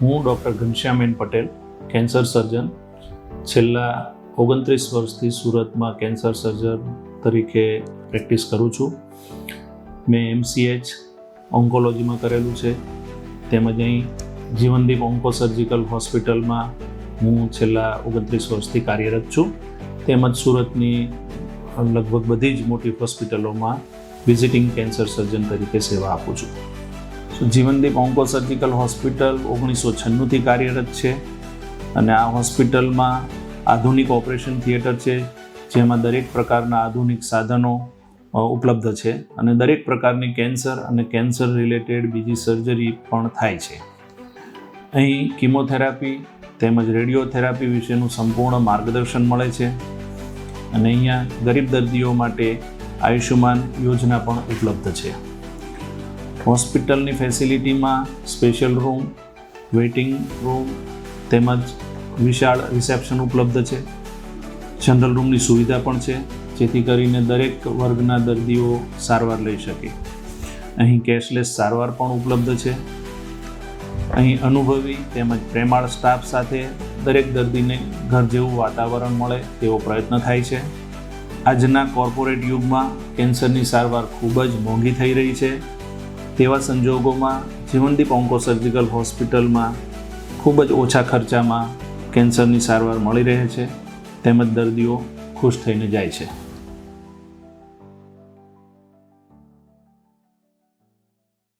હું doctor ઘનશ્યામબેન Patel, cancer સર્જન. છેલ્લા 29 વર્ષથી સુરતમાં કેન્સર સર્જન તરીકે પ્રેક્ટિસ કરું છું. મેં MCH ઓન્કોલોજીમાં કરેલું છે, તેમજ અહીં જીવનદીપ ઓન્કો સર્જિકલ હોસ્પિટલમાં હું છેલ્લા 29 વર્ષથી કાર્યરત છું. તેમજ સુરતની લગભગ બધી જ મોટી હોસ્પિટલોમાં વિઝિટિંગ કેન્સર સર્જન તરીકે સેવા આપું છું. જીવનદીપ ઓન્કો સર્જિકલ હોસ્પિટલ 1996થી કાર્યરત છે અને આ હોસ્પિટલમાં આધુનિક ઓપરેશન થિયેટર છે, જેમાં દરેક પ્રકારના આધુનિક સાધનો ઉપલબ્ધ છે અને દરેક પ્રકારની કેન્સર અને કેન્સર રિલેટેડ બીજી સર્જરી પણ થાય છે. અહીં કિમોથેરાપી તેમજ રેડિયોથેરાપી વિશેનું સંપૂર્ણ માર્ગદર્શન મળે છે અને અહીંયા ગરીબ દર્દીઓ માટે આયુષ્યમાન યોજના પણ ઉપલબ્ધ છે. હોસ્પિટલની ફેસિલિટીમાં સ્પેશિયલ રૂમ, વેઇટિંગ રૂમ તેમજ વિશાળ રિસેપ્શન ઉપલબ્ધ છે. જનરલ રૂમની સુવિધા પણ છે, જેથી કરીને દરેક વર્ગના દર્દીઓ સારવાર લઈ શકે. અહીં કેશલેસ સારવાર પણ ઉપલબ્ધ છે. અહીં અનુભવી તેમજ પ્રેમાળ સ્ટાફ સાથે દરેક દર્દીને ઘર જેવું વાતાવરણ મળે તેવો પ્રયત્ન થાય છે. આજના કોર્પોરેટ યુગમાં કેન્સરની સારવાર ખૂબ જ મોંઘી થઈ રહી છે. તેવા સંજોગોમાં જીવનદીપ ઓન્કો સર્જિકલ હોસ્પિટલમાં ખૂબ જ ઓછા ખર્ચામાં કેન્સરની સારવાર મળી રહે છે તેમજ દર્દીઓ ખુશ થઈને જાય છે.